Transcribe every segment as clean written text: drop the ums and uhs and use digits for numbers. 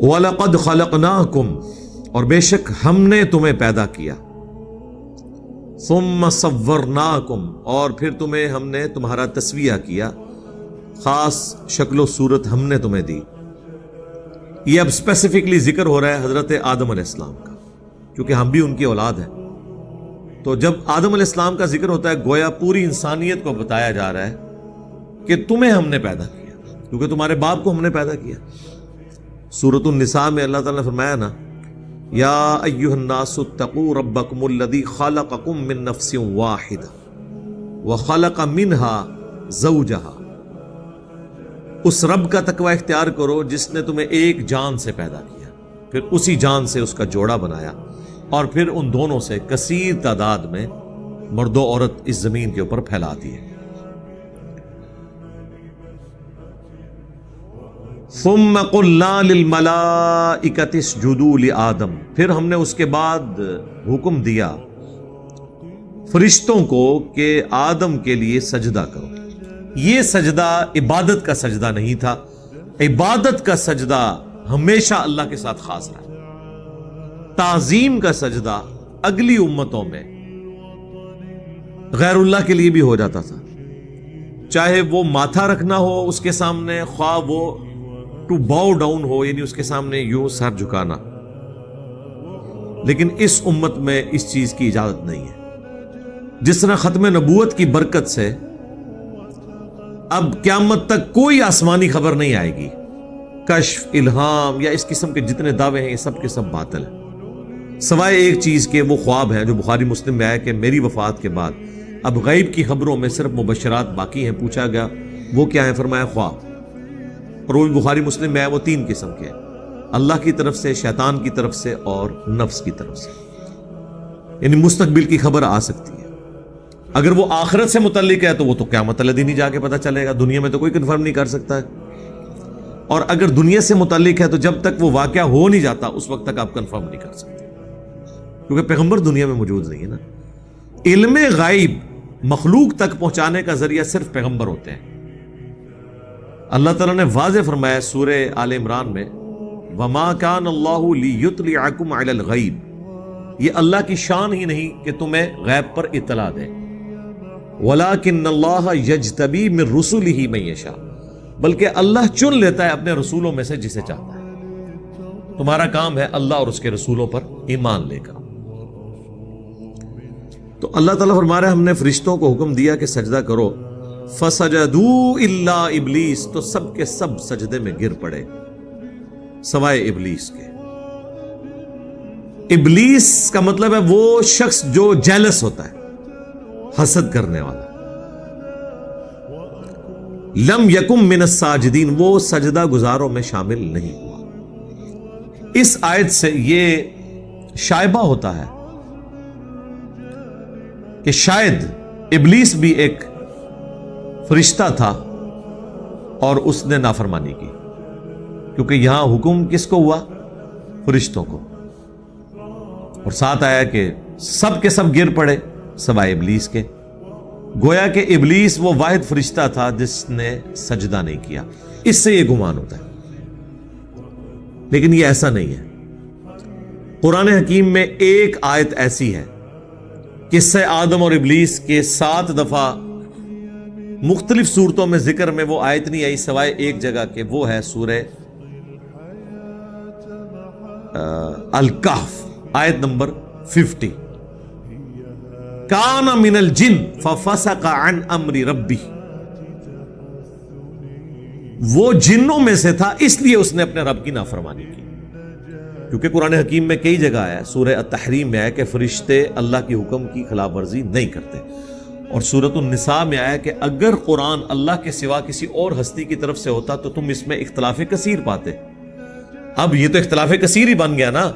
وَلَقَدْ خَلَقْنَاكُمْ، اور بے شک ہم نے تمہیں پیدا کیا، ثُمَّ صَوَّرْنَاكُمْ، اور پھر تمہیں ہم نے تمہارا تسویہ کیا، خاص شکل و صورت ہم نے تمہیں دی۔ یہ اب اسپیسیفکلی ذکر ہو رہا ہے حضرت آدم علیہ السلام کا، کیونکہ ہم بھی ان کی اولاد ہیں۔ تو جب آدم علیہ السلام کا ذکر ہوتا ہے گویا پوری انسانیت کو بتایا جا رہا ہے کہ تمہیں ہم نے پیدا کیا، کیونکہ تمہارے باپ کو ہم نے پیدا کیا۔ سورۃ النساء میں اللہ تعالیٰ نے فرمایا نا، یا ایھا الناس اتقوا ربکم الذی خلقکم من نفس واحدہ وخلق منها زوجہا، اس رب کا تقوی اختیار کرو جس نے تمہیں ایک جان سے پیدا کیا، پھر اسی جان سے اس کا جوڑا بنایا، اور پھر ان دونوں سے کثیر تعداد میں مرد و عورت اس زمین کے اوپر پھیلا دیے۔ ثم قلنا للملائکۃ اسجدوا لآدم، پھر ہم نے اس کے بعد حکم دیا فرشتوں کو کہ آدم کے لیے سجدہ کرو۔ یہ سجدہ عبادت کا سجدہ نہیں تھا، عبادت کا سجدہ ہمیشہ اللہ کے ساتھ خاص رہا۔ تعظیم کا سجدہ اگلی امتوں میں غیر اللہ کے لیے بھی ہو جاتا تھا، چاہے وہ ماتھا رکھنا ہو اس کے سامنے، خواہ وہ ٹو باؤ ڈاؤن ہو، یعنی اس کے سامنے یوں سر جھکانا، لیکن اس امت میں اس چیز کی اجازت نہیں ہے۔ جس طرح ختم نبوت کی برکت سے اب قیامت تک کوئی آسمانی خبر نہیں آئے گی، کشف، الہام یا اس قسم کے جتنے دعوے ہیں یہ سب کے سب باطل ہیں، سوائے ایک چیز کے، وہ خواب ہیں جو بخاری مسلم میں آیا کہ میری وفات کے بعد اب غیب کی خبروں میں صرف مبشرات باقی ہیں۔ پوچھا گیا وہ کیا ہیں، فرمایا خواب، اور وہ بھی بخاری مسلم میں آیا، وہ 3 قسم کے ہیں، اللہ کی طرف سے، شیطان کی طرف سے اور نفس کی طرف سے، یعنی مستقبل کی خبر آ سکتی ہے۔ اگر وہ آخرت سے متعلق ہے تو وہ تو قیامت والے دن ہی جا کے پتہ چلے گا، دنیا میں تو کوئی کنفرم نہیں کر سکتا ہے، اور اگر دنیا سے متعلق ہے تو جب تک وہ واقعہ ہو نہیں جاتا اس وقت تک آپ کنفرم نہیں کر سکتے، کیونکہ پیغمبر دنیا میں موجود نہیں ہے نا۔ علم غیب مخلوق تک پہنچانے کا ذریعہ صرف پیغمبر ہوتے ہیں۔ اللہ تعالیٰ نے واضح فرمایا سورہ آل عمران میں، وَمَا كَانَ اللَّهُ لِيُطْلِعَكُمْ عَلَى الْغَيْبِ، یہ اللہ کی شان ہی نہیں کہ تمہیں غیب پر اطلاع دے، وَلَكِنَّ اللَّهَ يَجْتَبِي مِن رُّسُلِهِ مَن يَشَاءُ، بلکہ اللہ چن لیتا ہے اپنے رسولوں میں سے جسے چاہتا ہے۔ تمہارا کام ہے اللہ اور اس کے رسولوں پر ایمان لے کر۔ تو اللہ تعالیٰ فرما رہا ہے ہم نے فرشتوں کو حکم دیا کہ سجدہ کرو، فَسَجَدُوا إِلَّا إِبْلِيسَ، تو سب کے سب سجدے میں گر پڑے سوائے ابلیس کے۔ ابلیس کا مطلب ہے وہ شخص جو جیلس ہوتا ہے، حسد کرنے والا۔ لم یکم من الساجدین، وہ سجدہ گزاروں میں شامل نہیں ہوا۔ اس آیت سے یہ شائبہ ہوتا ہے کہ شاید ابلیس بھی ایک فرشتہ تھا اور اس نے نافرمانی کی، کیونکہ یہاں حکم کس کو ہوا؟ فرشتوں کو، اور ساتھ آیا کہ سب کے سب گر پڑے سوائے ابلیس کے۔ گویا کہ ابلیس وہ واحد فرشتہ تھا جس نے سجدہ نہیں کیا۔ اس سے یہ گمان ہوتا ہے، لیکن یہ ایسا نہیں ہے۔ قرآن حکیم میں ایک آیت ایسی ہے، قصہ آدم اور ابلیس کے 7 دفعہ مختلف صورتوں میں ذکر میں وہ آیت نہیں آئی سوائے ایک جگہ کہ وہ ہے سورہ الکہف، آیت نمبر 50، کان من الجن ففسق عن امر ربی، وہ جنوں میں سے تھا اس لیے اس نے اپنے رب کی نافرمانی کی۔ کیونکہ قرآن حکیم میں کئی جگہ ہے، سورہ التحریم میں ہے کہ فرشتے اللہ کی حکم کی خلاف ورزی نہیں کرتے، اور سورۃ النساء میں آیا کہ اگر قرآن اللہ کے سوا کسی اور ہستی کی طرف سے ہوتا تو تم اس میں اختلاف کثیر پاتے۔ اب یہ تو اختلاف کثیر ہی بن گیا نا،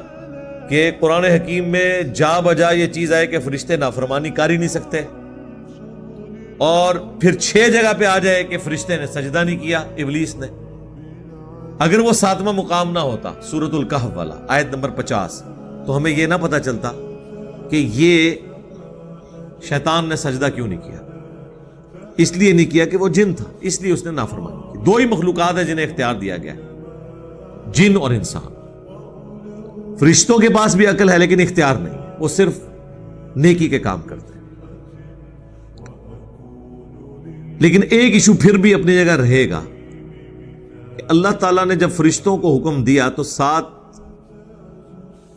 کہ قرآن حکیم میں جا بجا یہ چیز آئے کہ فرشتے نافرمانی کر ہی نہیں سکتے، اور پھر 6 جگہ پہ آ جائے کہ فرشتے نے سجدہ نہیں کیا ابلیس نے۔ اگر وہ 7واں مقام نہ ہوتا سورۃ الکہف والا آیت نمبر 50، تو ہمیں یہ نہ پتا چلتا کہ یہ شیطان نے سجدہ کیوں نہیں کیا۔ اس لیے نہیں کیا کہ وہ جن تھا، اس لیے اس نے نافرمانی کی۔ 2 ہی مخلوقات ہیں جنہیں اختیار دیا گیا، جن اور انسان۔ فرشتوں کے پاس بھی عقل ہے لیکن اختیار نہیں، وہ صرف نیکی کے کام کرتے ہیں۔ لیکن ایک ایشو پھر بھی اپنی جگہ رہے گا کہ اللہ تعالیٰ نے جب فرشتوں کو حکم دیا تو ساتھ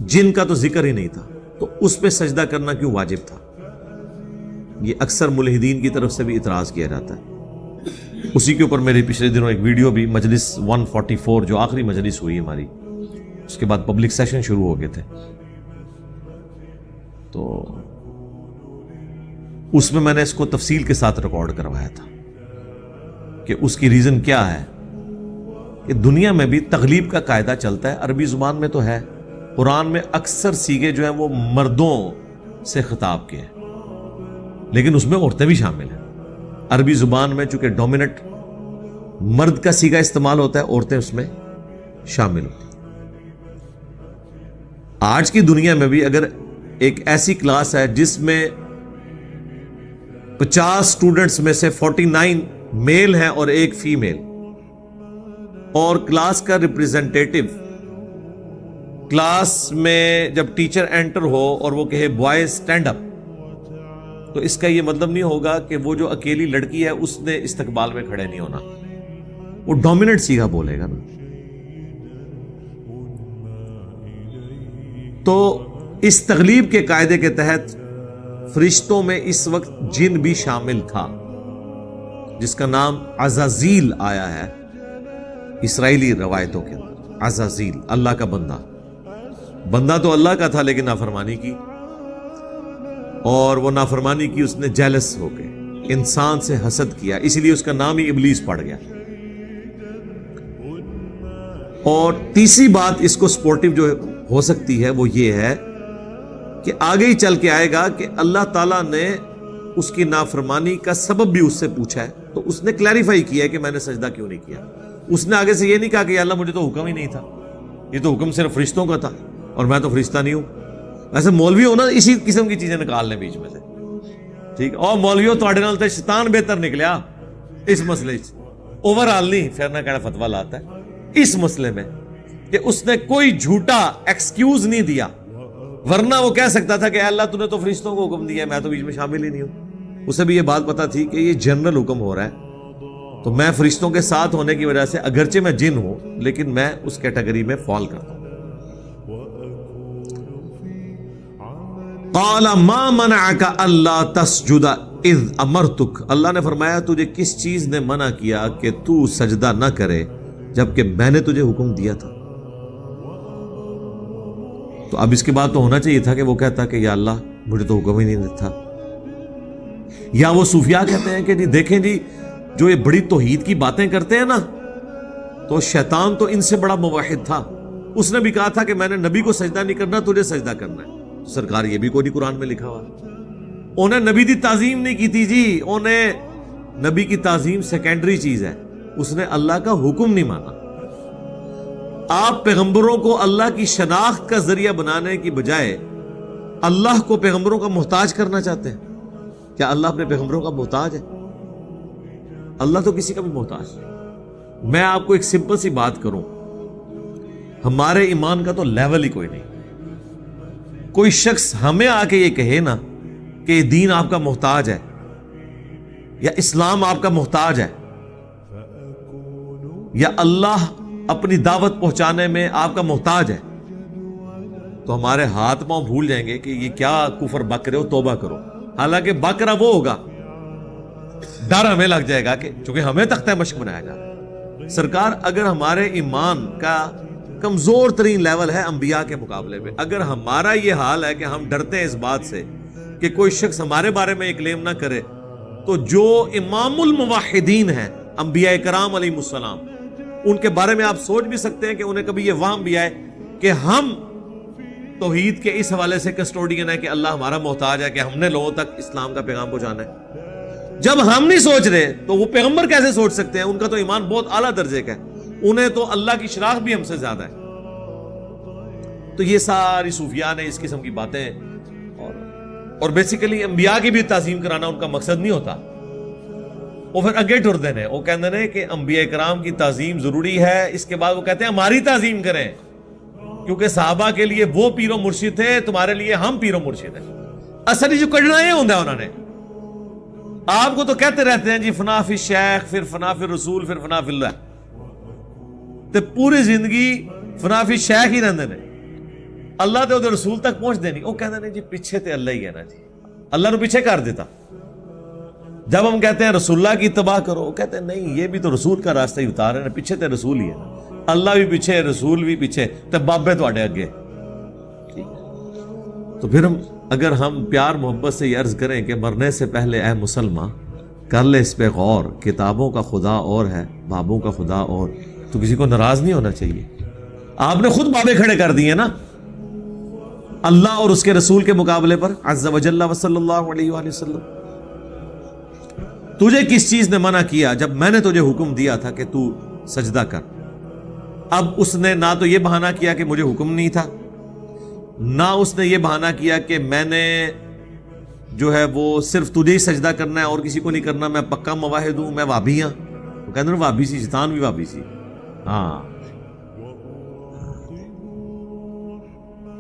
جن کا تو ذکر ہی نہیں تھا، تو اس پہ سجدہ کرنا کیوں واجب تھا؟ یہ اکثر ملحدین کی طرف سے بھی اعتراض کیا جاتا ہے۔ اسی کے اوپر میرے پچھلے دنوں ایک ویڈیو بھی، مجلس 144 جو آخری مجلس ہوئی ہماری، اس کے بعد پبلک سیشن شروع ہو گئے تھے، تو اس میں نے اس کو تفصیل کے ساتھ ریکارڈ کروایا تھا کہ اس کی ریزن کیا ہے کہ دنیا میں بھی تغلیب کا قاعدہ چلتا ہے، عربی زبان میں تو ہے، قرآن میں اکثر سیغے جو ہیں وہ مردوں سے خطاب کے ہیں، لیکن اس میں عورتیں بھی شامل ہیں۔ عربی زبان میں چونکہ ڈومیننٹ مرد کا سیغہ استعمال ہوتا ہے، عورتیں اس میں شامل ہوتی ہیں۔ آج کی دنیا میں بھی اگر ایک ایسی کلاس ہے جس میں 50 اسٹوڈنٹس میں سے 49 میل ہیں اور ایک فیمیل، اور کلاس کا ریپریزنٹیٹو کلاس میں جب ٹیچر انٹر ہو اور وہ کہے بوائز اسٹینڈ اپ، تو اس کا یہ مطلب نہیں ہوگا کہ وہ جو اکیلی لڑکی ہے اس نے استقبال میں کھڑے نہیں ہونا، وہ ڈومیننٹ سیغہ بولے گا نا۔ تو اس تغلیب کے قاعدے کے تحت فرشتوں میں اس وقت جن بھی شامل تھا، جس کا نام عزازیل آیا ہے اسرائیلی روایتوں کے اندر۔ عزازیل اللہ کا بندہ تو اللہ کا تھا لیکن نافرمانی کی، اور وہ نافرمانی کی اس نے جیلس ہو کے انسان سے حسد کیا، اسی لیے اس کا نام ہی ابلیس پڑ گیا۔ اور تیسری بات اس کو سپورٹیو جو ہو سکتی ہے وہ یہ ہے کہ آگے ہی چل کے آئے گا کہ اللہ تعالیٰ نے اس کی نافرمانی کا سبب بھی اس سے پوچھا ہے، تو اس نے کلیریفائی کیا ہے کہ میں نے سجدہ کیوں نہیں کیا۔ اس نے آگے سے یہ نہیں کہا کہ یا اللہ مجھے تو حکم ہی نہیں تھا، یہ تو حکم صرف فرشتوں کا تھا اور میں تو فرشتہ نہیں ہوں۔ ویسے مولوی ہونا اسی قسم کی چیزیں نکال لیں بیچ میں سے، ٹھیک، اور مولویوں تواڈے نال تے شیطان بہتر نکلیا اس مسئلے اوور آل نہیں، پھر نہ کہنا فتویٰ لاتا ہے اس مسئلے میں کہ اس نے کوئی جھوٹا ایکسکیوز نہیں دیا، ورنہ وہ کہہ سکتا تھا کہ اللہ تو نے تو فرشتوں کو حکم دیا ہے، میں تو بیچ میں شامل ہی نہیں ہوں۔ اسے بھی یہ بات پتا تھی کہ یہ جنرل حکم ہو رہا ہے، تو میں فرشتوں کے ساتھ ہونے کی وجہ سے اگرچہ میں جن ہوں لیکن میں اس کیٹیگری میں فال کرتا ہوں۔ قال ما منعك الا تسجد اذ امرتك، اللہ نے فرمایا تجھے کس چیز نے منع کیا کہ تو سجدہ نہ کرے جبکہ میں نے تجھے حکم دیا تھا۔ تو اب اس کے بعد تو ہونا چاہیے تھا کہ وہ کہتا کہ یا اللہ مجھے تو حکم ہی نہیں تھا، یا وہ صوفیاء کہتے ہیں کہ جی دیکھیں جی جو یہ بڑی توحید کی باتیں کرتے ہیں نا، تو شیطان تو ان سے بڑا موحد تھا، اس نے بھی کہا تھا کہ میں نے نبی کو سجدہ نہیں کرنا، تجھے سجدہ کرنا ہے۔ سرکار یہ بھی کوئی نہیں قرآن میں لکھا ہوا، انہیں نبی دی تعظیم نہیں کی تھی جی، انہیں نبی کی تعظیم سیکنڈری چیز ہے، اس نے اللہ کا حکم نہیں مانا۔ آپ پیغمبروں کو اللہ کی شناخت کا ذریعہ بنانے کی بجائے اللہ کو پیغمبروں کا محتاج کرنا چاہتے ہیں۔ کیا اللہ اپنے پیغمبروں کا محتاج ہے؟ اللہ تو کسی کا بھی محتاج نہیں۔ میں آپ کو ایک سمپل سی بات کروں، ہمارے ایمان کا تو لیول ہی کوئی نہیں۔ کوئی شخص ہمیں آ کے یہ کہے نا کہ یہ دین آپ کا محتاج ہے یا اسلام آپ کا محتاج ہے یا اللہ اپنی دعوت پہنچانے میں آپ کا محتاج ہے، تو ہمارے ہاتھ پاؤں بھول جائیں گے کہ یہ کیا کفر بک رہے ہو، توبہ کرو۔ حالانکہ بک رہا وہ ہوگا، ڈر ہمیں لگ جائے گا کہ چونکہ ہمیں تختہ مشق بنایا جا۔ سرکار اگر ہمارے ایمان کا کمزور ترین لیول ہے انبیاء کے مقابلے میں، اگر ہمارا یہ حال ہے کہ ہم ڈرتے ہیں اس بات سے کہ کوئی شخص ہمارے بارے میں یہ کلیم نہ کرے، تو جو امام الموحدین ہیں انبیاء کرام علیہ السلام، ان کے بارے میں آپ سوچ بھی سکتے ہیں کہ انہیں کبھی یہ وہم بھی آئے کہ ہم توحید کے اس حوالے سے کسٹوڈین ہے کہ اللہ ہمارا محتاج ہے کہ ہم نے لوگوں تک اسلام کا پیغام پہنچانا ہے۔ جب ہم نہیں سوچ رہے تو وہ پیغمبر کیسے سوچ سکتے ہیں؟ ان کا تو ایمان بہت اعلیٰ درجے کا ہے، انہیں تو اللہ کی شناخت بھی ہم سے زیادہ ہے۔ تو یہ ساری صوفیاء نے اس قسم کی باتیں اور بیسیکلی انبیاء کی بھی تعظیم کرانا ان کا مقصد نہیں ہوتا، وہ پھر اگے ٹردے نے، وہ کہتے ہیں کہ انبیاء کرام کی تعظیم ضروری ہے، اس کے بعد وہ کہتے ہیں ہماری تعظیم کریں۔ کیونکہ صحابہ کے لیے وہ پیر و مرشد تھے، تمہارے لیے ہم پیر و مرشد ہیں. اصل جو کڑنا یہ ہوتا ہے انہوں نے. آپ کو تو کہتے رہتے ہیں جی فنا فی شیخ، پھر فنا فی رسول، پھر فنا فی اللہ، تے پوری زندگی فنا فی شیخ ہی رہندے نے. اللہ تے او رسول تک پہنچ دے نہیں. وہ کہتے ہیں جی پیچھے تے اللہ ہی ہے نا جی، اللہ نے پیچھے کر دیتا. جب ہم کہتے ہیں رسول اللہ کی اتباع کرو، وہ کہتے ہیں نہیں یہ بھی تو رسول کا راستہ ہی اتار رہے ہیں، پیچھے تے رسول ہی ہے نا. اللہ بھی پیچھے، رسول بھی پیچھے، تے بابے تواڈے اگے. تو پھر اگر ہم پیار محبت سے یہ عرض کریں کہ مرنے سے پہلے اے مسلمان کر لے اس پہ غور، کتابوں کا خدا اور ہے، بابوں کا خدا اور، تو کسی کو ناراض نہیں ہونا چاہیے. آپ نے خود بابے کھڑے کر دیے نا اللہ اور اس کے رسول کے مقابلے پر، عز وجل و صلی اللہ علیہ وآلہ وسلم. تجھے کس چیز نے منع کیا جب میں نے تجھے حکم دیا تھا کہ تو سجدہ کر؟ اب اس نے نہ تو یہ بہانہ کیا کہ مجھے حکم نہیں تھا، نہ اس نے یہ بہانہ کیا کہ میں نے جو ہے وہ صرف تجھے ہی سجدہ کرنا ہے اور کسی کو نہیں کرنا، میں پکا مواحد ہوں، میں وابی ہوں. وہ کہتے ہیں وابی سی، شیطان بھی وابی سی. ہاں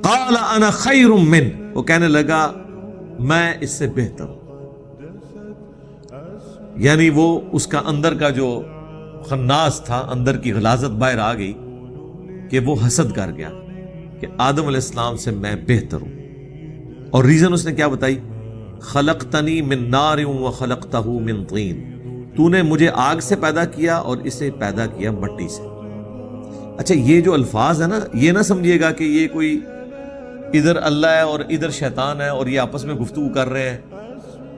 قال انا خیر من، وہ کہنے لگا میں اس سے بہتر ہوں. یعنی وہ اس کا اندر کا جو خناس تھا، اندر کی غلاظت باہر آ گئی کہ وہ حسد کر گیا کہ آدم علیہ السلام سے میں بہتر ہوں. اور ریزن اس نے کیا بتائی؟ خلقتنی من نار و خلقتہ من طین، تو نے مجھے آگ سے پیدا کیا اور اسے پیدا کیا مٹی سے. اچھا یہ جو الفاظ ہے نا، یہ نہ سمجھیے گا کہ یہ کوئی ادھر اللہ ہے اور ادھر شیطان ہے اور یہ آپس میں گفتگو کر رہے ہیں،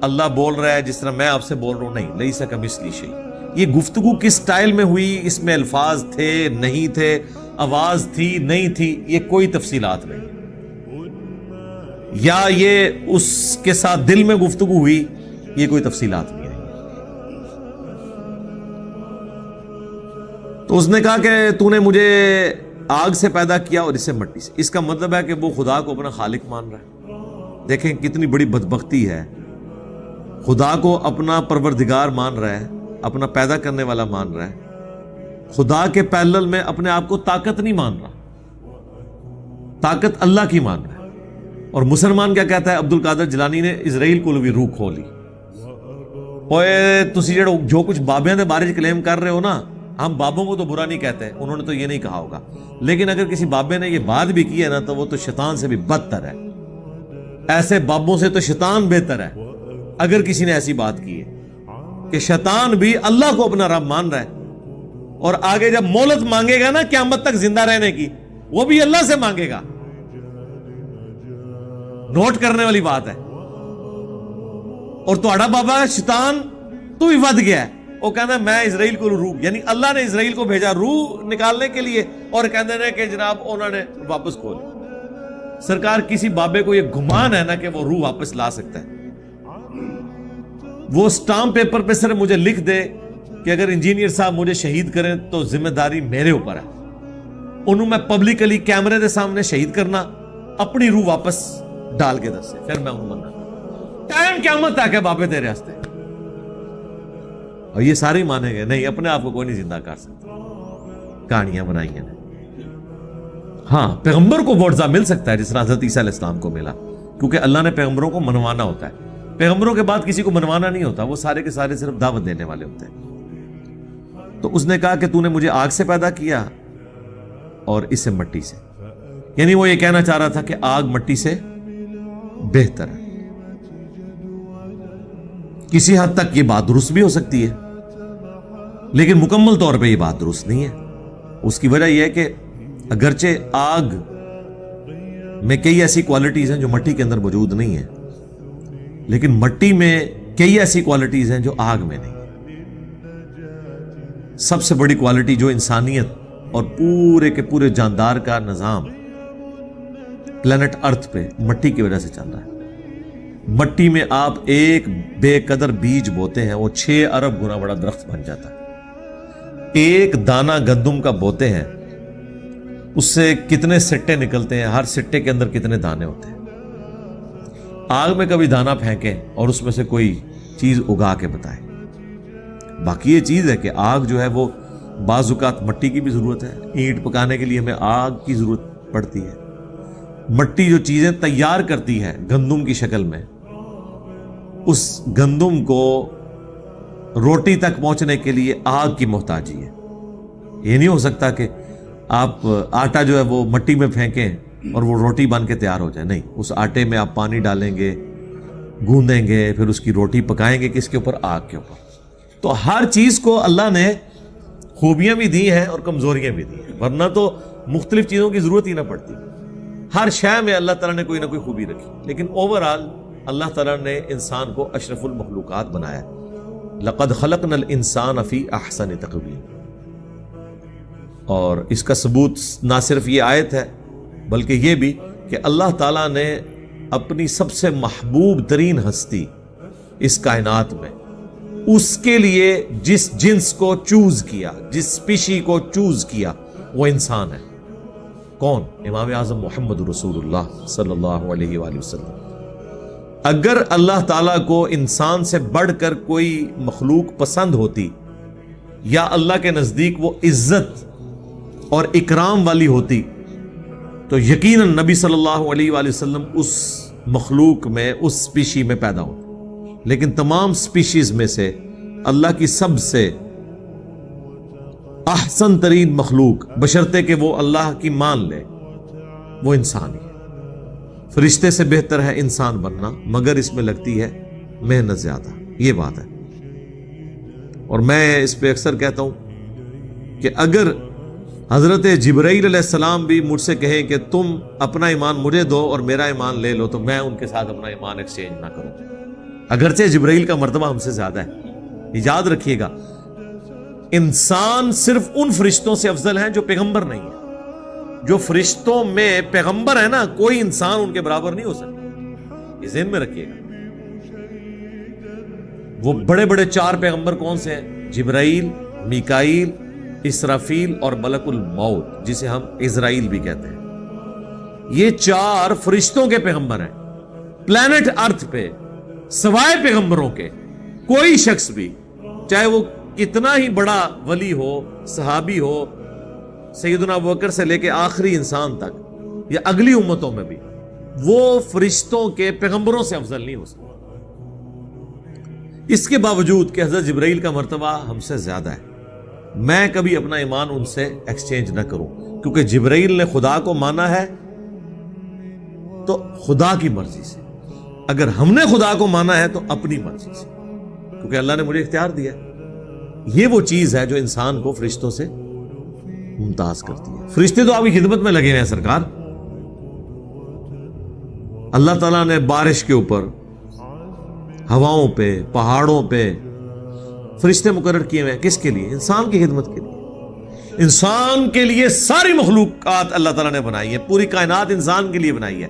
اللہ بول رہا ہے جس طرح میں آپ سے بول رہا ہوں. نہیں، لیس کمثلہ شیء. یہ گفتگو کس سٹائل میں ہوئی، اس میں الفاظ تھے نہیں تھے، آواز تھی نہیں تھی، یہ کوئی تفصیلات نہیں. یا یہ اس کے ساتھ دل میں گفتگو ہوئی، یہ کوئی تفصیلات نہیں ہے. تو اس نے کہا کہ تو نے مجھے آگ سے پیدا کیا اور اسے مٹی سے. اس کا مطلب ہے کہ وہ خدا کو اپنا خالق مان رہا ہے. دیکھیں کتنی بڑی بدبختی ہے، خدا کو اپنا پروردگار مان رہا ہے، اپنا پیدا کرنے والا مان رہا ہے، خدا کے پیرلل میں اپنے آپ کو طاقت نہیں مان رہا، طاقت اللہ کی مان رہا ہے. اور مسلمان کیا کہتا ہے؟ عبد القادر جیلانی نے اسرائیل کو بھی روح کھولی. اوے تسی جو کچھ بابیاں دے بارے کلیم کر رہے ہو نا، ہم بابوں کو تو برا نہیں کہتے، انہوں نے تو یہ نہیں کہا ہوگا، لیکن اگر کسی بابے نے یہ بات بھی کی ہے نا تو وہ تو شیطان سے بھی بدتر ہے. ایسے بابوں سے تو شیطان بہتر ہے. اگر کسی نے ایسی بات کی ہے کہ شیطان بھی اللہ کو اپنا رب مان رہا ہے اور آگے جب مہلت مانگے گا نا قیامت تک زندہ رہنے کی، وہ بھی اللہ سے مانگے گا. نوٹ کرنے والی بات ہے. اور تہاڈا بابا شیطان تو بھی ود گیا ہے، وہ کہنا میں اسرائیل کو روح، یعنی اللہ نے اسرائیل کو بھیجا روح نکالنے کے لیے، اور کہتے ہیں کہ جناب انہوں نے واپس کھولی. سرکار کسی بابے کو یہ گمان ہے نا کہ وہ روح واپس لا سکتا ہے، وہ سٹامپ پیپر پہ صرف مجھے لکھ دے کہ اگر انجینئر صاحب مجھے شہید کریں تو ذمہ داری میرے اوپر ہے. انہوں میں پبلکلی کیمرے دے سامنے شہید کرنا، اپنی روح واپس ڈال کے دسے، پھر میں انہوں مننا. ٹائم قیامت تک ہے بابے تیرے راستے. اور یہ سارے مانیں گے نہیں، اپنے آپ کو کوئی نہیں زندہ کر سکتا، کہانیاں بنائی ہیں. ہاں پیغمبر کو معجزہ مل سکتا ہے جس طرح حضرت عیسیٰ علیہ السلام کو ملا، کیونکہ اللہ نے پیغمبروں کو منوانا ہوتا ہے. پیغمبروں کے بعد کسی کو منوانا نہیں ہوتا، وہ سارے کے سارے صرف دعوت دینے والے ہوتے ہیں. تو اس نے کہا کہ تو نے مجھے آگ سے پیدا کیا اور اس سے مٹی سے. یعنی وہ یہ کہنا چاہ رہا تھا کہ آگ مٹی سے بہتر ہے. کسی حد تک یہ بات درست بھی ہو سکتی ہے، لیکن مکمل طور پہ یہ بات درست نہیں ہے. اس کی وجہ یہ ہے کہ اگرچہ آگ میں کئی ایسی کوالٹیز ہیں جو مٹی کے اندر موجود نہیں ہیں، لیکن مٹی میں کئی ایسی کوالٹیز ہیں جو آگ میں نہیں. سب سے بڑی کوالٹی جو انسانیت اور پورے کے پورے جاندار کا نظام پلانٹ ارتھ پہ مٹی کی وجہ سے چل رہا ہے. مٹی میں آپ ایک بے قدر بیج بوتے ہیں، وہ 6 ارب گنا بڑا درخت بن جاتا ہے. ایک دانہ گندم کا بوتے ہیں، اس سے کتنے سٹے نکلتے ہیں، ہر سٹے کے اندر کتنے دانے ہوتے ہیں. آگ میں کبھی دانہ پھینکیں اور اس میں سے کوئی چیز اگا کے بتائیں. باقی یہ چیز ہے کہ آگ جو ہے وہ بعض اوقات مٹی کی بھی ضرورت ہے، اینٹ پکانے کے لیے ہمیں آگ کی ضرورت پڑتی ہے. مٹی جو چیزیں تیار کرتی ہے گندم کی شکل میں، اس گندم کو روٹی تک پہنچنے کے لیے آگ کی محتاجی ہے. یہ نہیں ہو سکتا کہ آپ آٹا جو ہے وہ مٹی میں پھینکیں اور وہ روٹی بن کے تیار ہو جائے. نہیں، اس آٹے میں آپ پانی ڈالیں گے، گوندیں گے، پھر اس کی روٹی پکائیں گے کس کے اوپر؟ آگ کے اوپر. تو ہر چیز کو اللہ نے خوبیاں بھی دی ہیں اور کمزوریاں بھی دی ہیں، ورنہ تو مختلف چیزوں کی ضرورت ہی نہ پڑتی. ہر شے میں اللہ تعالیٰ نے کوئی نہ کوئی خوبی رکھی، لیکن اوورآل اللہ تعالیٰ نے انسان کو اشرف المخلوقات بنایا. لقد خلقنا الانسان فی احسن تقویم. اور اس کا ثبوت نہ صرف یہ آیت ہے بلکہ یہ بھی کہ اللہ تعالیٰ نے اپنی سب سے محبوب ترین ہستی اس کائنات میں، اس کے لیے جس جنس کو چوز کیا، جس اسپیشی کو چوز کیا، وہ انسان ہے. کون؟ امام اعظم محمد رسول اللہ صلی اللہ علیہ وآلہ وسلم. اگر اللہ تعالیٰ کو انسان سے بڑھ کر کوئی مخلوق پسند ہوتی یا اللہ کے نزدیک وہ عزت اور اکرام والی ہوتی تو یقیناً نبی صلی اللہ علیہ وآلہ وسلم اس مخلوق میں، اس اسپیشی میں پیدا ہوتے. لیکن تمام اسپیشیز میں سے اللہ کی سب سے احسن ترین مخلوق، بشرطے کہ وہ اللہ کی مان لے، وہ انسان ہی ہے. فرشتے سے بہتر ہے انسان بننا، مگر اس میں لگتی ہے محنت زیادہ. یہ بات ہے. اور میں اس پہ اکثر کہتا ہوں کہ اگر حضرت جبرائیل علیہ السلام بھی مجھ سے کہیں کہ تم اپنا ایمان مجھے دو اور میرا ایمان لے لو، تو میں ان کے ساتھ اپنا ایمان ایکسچینج نہ کروں، اگرچہ جبرائیل کا مرتبہ ہم سے زیادہ ہے. یاد رکھیے گا، انسان صرف ان فرشتوں سے افضل ہیں جو پیغمبر نہیں ہیں. جو فرشتوں میں پیغمبر ہے نا، کوئی انسان ان کے برابر نہیں ہو سکتا. یہ ذہن میں رکھیے گا. وہ بڑے بڑے 4 پیغمبر کون سے ہیں؟ جبرائیل، میکائیل، اسرافیل اور ملک الموت، جسے ہم اسرائیل بھی کہتے ہیں. یہ 4 فرشتوں کے پیغمبر ہیں. پلانٹ ارتھ پہ سوائے پیغمبروں کے کوئی شخص بھی، چاہے وہ کتنا ہی بڑا ولی ہو، صحابی ہو، سیدنا ابوبکر سے لے کے آخری انسان تک یا اگلی امتوں میں بھی، وہ فرشتوں کے پیغمبروں سے افضل نہیں ہو سکتا. اس کے باوجود کہ حضرت جبرائیل کا مرتبہ ہم سے زیادہ ہے، میں کبھی اپنا ایمان ان سے ایکسچینج نہ کروں، کیونکہ جبرائیل نے خدا کو مانا ہے تو خدا کی مرضی سے، اگر ہم نے خدا کو مانا ہے تو اپنی مرضی سے، کیونکہ اللہ نے مجھے اختیار دیا. یہ وہ چیز ہے جو انسان کو فرشتوں سے ممتاز کرتی ہے. فرشتے تو آپ کی خدمت میں لگے ہوئے ہیں سرکار. اللہ تعالیٰ نے بارش کے اوپر، ہواؤں پہ، پہاڑوں پہ فرشتے مقرر کیے ہوئے ہیں. کس کے لیے؟ انسان کی خدمت کے لیے. انسان کے لیے ساری مخلوقات اللہ تعالیٰ نے بنائی ہے، پوری کائنات انسان کے لیے بنائی ہے،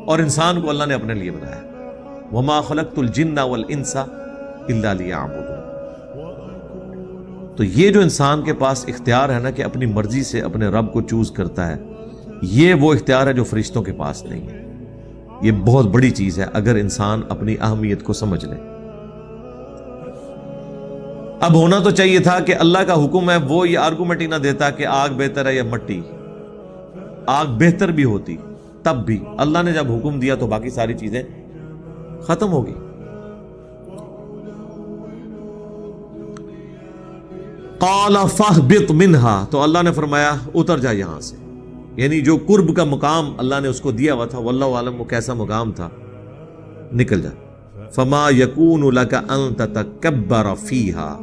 اور انسان کو اللہ نے اپنے لیے بنایا. وما خلقت الجن والانس الا لیعبدون. تو یہ جو انسان کے پاس اختیار ہے نا کہ اپنی مرضی سے اپنے رب کو چوز کرتا ہے، یہ وہ اختیار ہے جو فرشتوں کے پاس نہیں ہے. یہ بہت بڑی چیز ہے اگر انسان اپنی اہمیت کو سمجھ لے. اب ہونا تو چاہیے تھا کہ اللہ کا حکم ہے، وہ یہ آرگومنٹ ہی نہ دیتا کہ آگ بہتر ہے یا مٹی. آگ بہتر بھی ہوتی، تب بھی اللہ نے جب حکم دیا تو باقی ساری چیزیں ختم ہوگی. قال فاہبط منہا، تو اللہ نے فرمایا اتر جا یہاں سے. یعنی جو قرب کا مقام اللہ نے اس کو دیا ہوا تھا، واللہ عالم وہ کیسا مقام تھا، نکل جا. فما یکون لک ان تتکبر فیہا،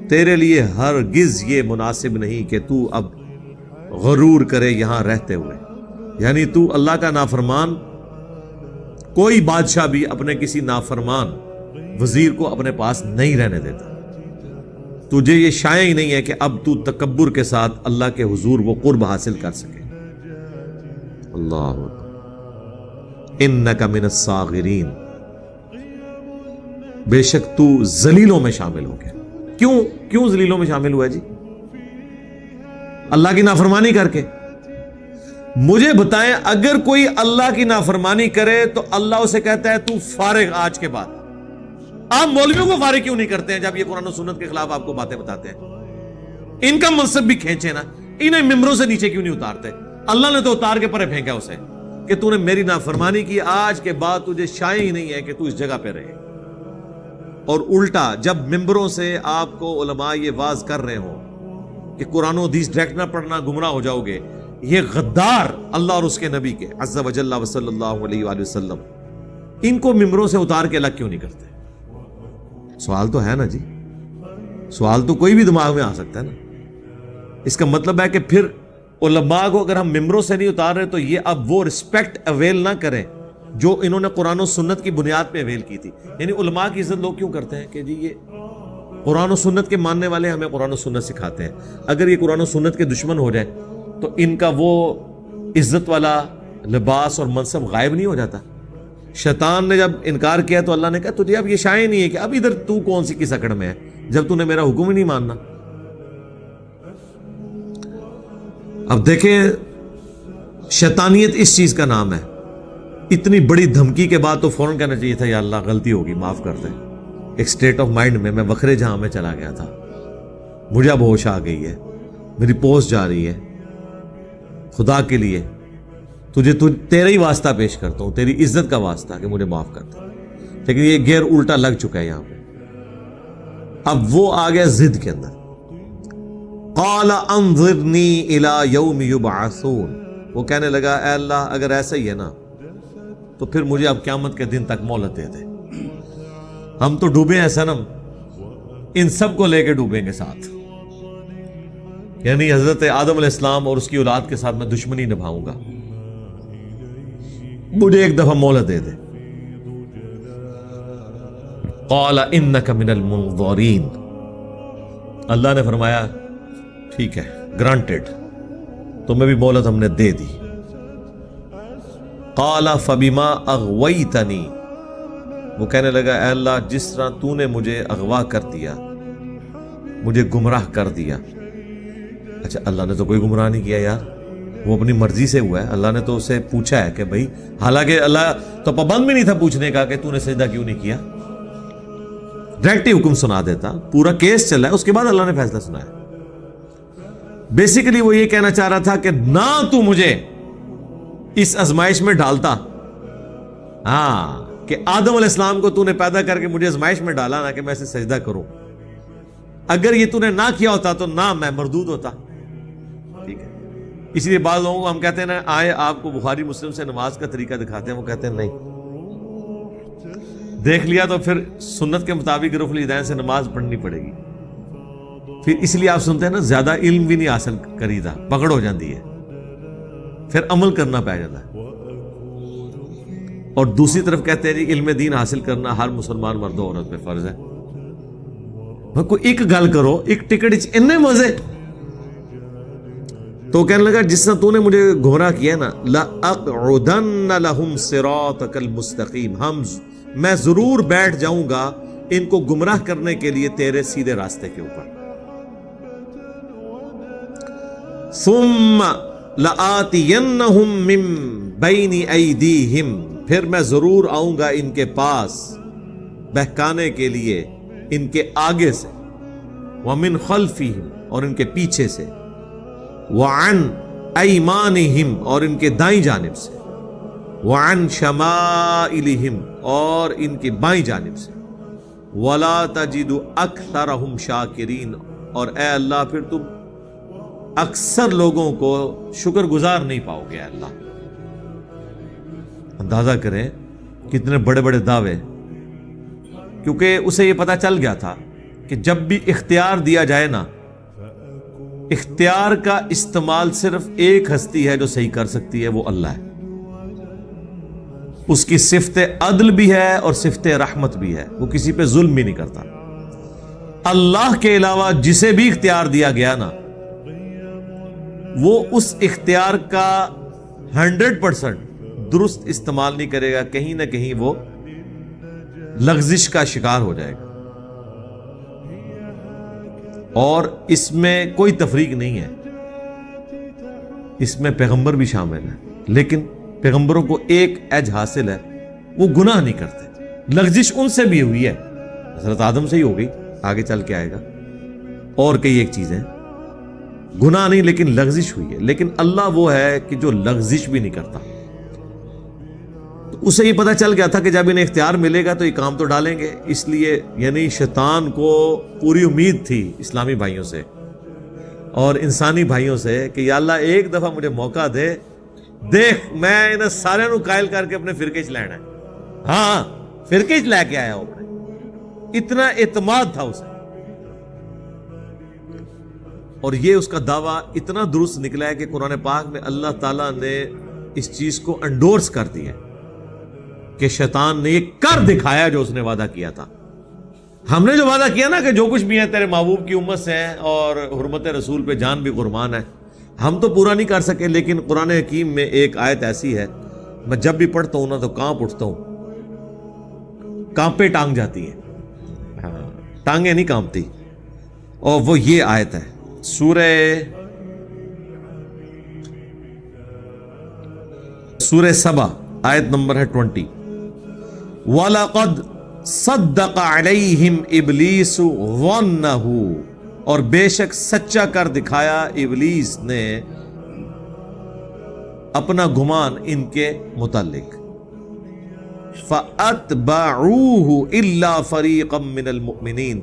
تیرے لیے ہرگز یہ مناسب نہیں کہ تو اب غرور کرے یہاں رہتے ہوئے. یعنی تو اللہ کا نافرمان، کوئی بادشاہ بھی اپنے کسی نافرمان وزیر کو اپنے پاس نہیں رہنے دیتا. تجھے یہ شائع ہی نہیں ہے کہ اب تو تکبر کے ساتھ اللہ کے حضور وہ قرب حاصل کر سکے. اللہ انک من الصاغرین، بے شک تو ذلیلوں میں شامل ہو گیا. کیوں ذلیلوں میں شامل ہوا جی؟ اللہ کی نافرمانی کر کے. مجھے بتائیں، اگر کوئی اللہ کی نافرمانی کرے تو اللہ اسے کہتا ہے تو فارغ آج کے بعد. آپ مولویوں کو فارغ کیوں نہیں کرتے ہیں جب یہ قرآن و سنت کے خلاف آپ کو باتیں بتاتے ہیں؟ ان کا منصب بھی کھینچے نا، انہیں ممبروں سے نیچے کیوں نہیں اتارتے؟ اللہ نے تو اتار کے پرے پھینکا اسے کہ تو نے میری نافرمانی کی، آج کے بعد تجھے شائع ہی نہیں ہے کہ تو اس جگہ پہ رہے۔ اور الٹا جب ممبروں سے آپ کو علماء یہ واز کر رہے ہوں کہ قرآن و حدیث ڈائریکٹ نہ پڑھنا، گمراہ ہو جاؤ گے، یہ غدار اللہ اور اس کے نبی کے عز و جل و صلی اللہ علیہ وآلہ وسلم، ان کو ممبروں سے اتار کے الگ کیوں نہیں کرتے؟ سوال تو ہے نا جی، سوال تو کوئی بھی دماغ میں آ سکتا ہے نا۔ اس کا مطلب ہے کہ پھر علماء کو اگر ہم ممبروں سے نہیں اتار رہے تو یہ اب وہ رسپیکٹ اویل نہ کریں جو انہوں نے قرآن و سنت کی بنیاد پہ اویل کی تھی۔ یعنی علماء کی عزت لوگ کیوں کرتے ہیں کہ جی یہ قرآن و سنت کے ماننے والے ہمیں قرآن و سنت سکھاتے ہیں، اگر یہ قرآن و سنت کے دشمن ہو جائے تو ان کا وہ عزت والا لباس اور منصب غائب نہیں ہو جاتا؟ شیطان نے جب انکار کیا تو اللہ نے کہا تجھے اب یہ شائع نہیں ہے کہ اب ادھر تو کون سی کس اکڑ میں ہے جب تو نے میرا حکم ہی نہیں ماننا۔ اب دیکھیں شیطانیت اس چیز کا نام ہے۔ اتنی بڑی دھمکی کے بعد تو فوراً کہنا چاہیے تھا یا اللہ غلطی ہوگی معاف کر دیں۔ ایک سٹیٹ آف مائنڈ میں وکھرے جہاں میں چلا گیا تھا، مجھے اب ہوش آ گئی ہے، میری پوسٹ جا رہی ہے، خدا کے لیے تیرا ہی واسطہ پیش کرتا ہوں، تیری عزت کا واسطہ کہ مجھے معاف کر دے۔ لیکن یہ گیئر الٹا لگ چکا ہے یہاں پہ۔ اب وہ آ گیا ضد کے اندر، قال انظرنی الی یوم یبعثون، وہ کہنے لگا اے اللہ اگر ایسا ہی ہے نا تو پھر مجھے اب قیامت کے دن تک مہلت دے دے۔ ہم تو ڈوبے ہیں صنم، ان سب کو لے کے ڈوبیں گے ساتھ، یعنی حضرت آدم علیہ السلام اور اس کی اولاد کے ساتھ میں دشمنی نبھاؤں گا، مجھے ایک دفعہ مہلت دے دے۔ قال انک من المنظرین، اللہ نے فرمایا ٹھیک ہے گرانٹڈ، تمہیں بھی مہلت ہم نے دے دی۔ قال فبما اغویتنی، وہ کہنے لگا اے اللہ جس طرح تو نے مجھے اغوا کر دیا، مجھے گمراہ کر دیا۔ اچھا اللہ نے تو کوئی گمراہ نہیں کیا یار، وہ اپنی مرضی سے ہوا ہے، اللہ نے تو اسے پوچھا ہے کہ بھائی، حالانکہ اللہ تو پابند بھی نہیں تھا پوچھنے کا کہ تو نے سجدہ کیوں نہیں کیا، ڈائریکٹ ہی حکم سنا دیتا، پورا کیس چل رہا ہے، اس کے بعد اللہ نے فیصلہ سنایا۔ بیسیکلی وہ یہ کہنا چاہ رہا تھا کہ نہ تو مجھے اس آزمائش میں ڈالتا، ہاں کہ آدم علیہ السلام کو تو نے پیدا کر کے مجھے آزمائش میں ڈالا نہ کہ میں اسے سجدہ کروں، اگر یہ تو نے نہ کیا ہوتا تو نہ میں مردود ہوتا۔ ٹھیک ہے، اس لیے بعض لوگوں کو ہم کہتے ہیں نا آئے آپ کو بخاری مسلم سے نماز کا طریقہ دکھاتے ہیں، وہ کہتے ہیں نہیں دیکھ لیا تو پھر سنت کے مطابق رفع الیدین سے نماز پڑھنی پڑے گی۔ پھر اس لیے آپ سنتے ہیں نا زیادہ علم بھی نہیں حاصل کری دا، پکڑ ہو جاتی ہے، پھر عمل کرنا پہ جاتا ہے۔ اور دوسری طرف کہتے ہیں جی علم دین حاصل کرنا ہر مسلمان مرد و عورت پہ فرض ہے۔ کوئی ایک گل کرو، ایک ٹکٹ اتنے مزے، تو کہنے لگا جس طرح تو نے مجھے گمراہ کیا نا، لَأَقْعُدَنَّ لَهُمْ صِرَاطَكَ الْمُسْتَقِيمِ، میں ضرور بیٹھ جاؤں گا ان کو گمراہ کرنے کے لیے تیرے سیدھے راستے کے اوپر۔ ثُمَّ لَآتِيَنَّهُمْ مِن بَيْنِ أَيْدِيهِمْ، پھر میں ضرور آؤں گا ان کے پاس بہکانے کے لیے ان کے آگے سے، وَمِن خَلْفِهِمْ، اور ان کے پیچھے سے، وَعَنْ أَيْمَانِهِمْ، اور ان کے دائیں جانب سے، وَعَنْ شَمَائِلِهِمْ، اور ان کی بائیں جانب سے، وَلَا تَجِدُ أَكْثَرَهُمْ شَاكِرِينَ، اور اے اللہ پھر تم اکثر لوگوں کو شکر گزار نہیں پاؤ گے۔ اے اللہ، اندازہ کریں کتنے بڑے بڑے دعوے، کیونکہ اسے یہ پتا چل گیا تھا کہ جب بھی اختیار دیا جائے نا، اختیار کا استعمال صرف ایک ہستی ہے جو صحیح کر سکتی ہے، وہ اللہ ہے۔ اس کی صفت عدل بھی ہے اور صفت رحمت بھی ہے، وہ کسی پہ ظلم بھی نہیں کرتا۔ اللہ کے علاوہ جسے بھی اختیار دیا گیا نا، وہ اس اختیار کا 100% درست استعمال نہیں کرے گا، کہیں نہ کہیں وہ لغزش کا شکار ہو جائے گا۔ اور اس میں کوئی تفریق نہیں ہے، اس میں پیغمبر بھی شامل ہے، لیکن پیغمبروں کو ایک ایج حاصل ہے، وہ گناہ نہیں کرتے۔ لغزش ان سے بھی ہوئی ہے، حضرت آدم سے ہی ہو گئی، آگے چل کے آئے گا، اور کئی ایک چیزیں۔ گناہ نہیں لیکن لغزش ہوئی ہے، لیکن اللہ وہ ہے کہ جو لغزش بھی نہیں کرتا. تو اسے یہ پتہ چل گیا تھا کہ جب انہیں اختیار ملے گا تو یہ کام تو ڈالیں گے، اس لیے یعنی شیطان کو پوری امید تھی اسلامی بھائیوں سے اور انسانی بھائیوں سے کہ یا اللہ ایک دفعہ مجھے موقع دے، دیکھ میں انہیں سارے نو قائل کر کے اپنے فرقے چ لینا ہے. ہاں فرقے چ لے کے آیا ہوں، اتنا اعتماد تھا اسے. اور یہ اس کا دعویٰ اتنا درست نکلا ہے کہ قرآن پاک میں اللہ تعالیٰ نے اس چیز کو انڈورس کر دیا کہ شیطان نے یہ کر دکھایا جو اس نے وعدہ کیا تھا. ہم نے جو وعدہ کیا نا کہ جو کچھ بھی ہے تیرے محبوب کی امت سے ہیں اور حرمت رسول پہ جان بھی قربان ہے، ہم تو پورا نہیں کر سکے. لیکن قرآن حکیم میں ایک آیت ایسی ہے، میں جب بھی پڑھتا ہوں نا تو کانپ اٹھتا ہوں، کانپے ٹانگ جاتی ہیں. ہاں ٹانگیں نہیں کانپتی. اور وہ یہ آیت ہے سورہ سبا، آیت نمبر ہے 20. وَلَقَدْ صَدَّقَ عَلَيْهِمْ إِبْلِيسُ ظَنَّهُ، اور بے شک سچا کر دکھایا ابلیس نے اپنا گمان ان کے متعلق. فَأَتْبَعُوهُ إِلَّا فَرِيقًا مِّنَ الْمُؤْمِنِينَ،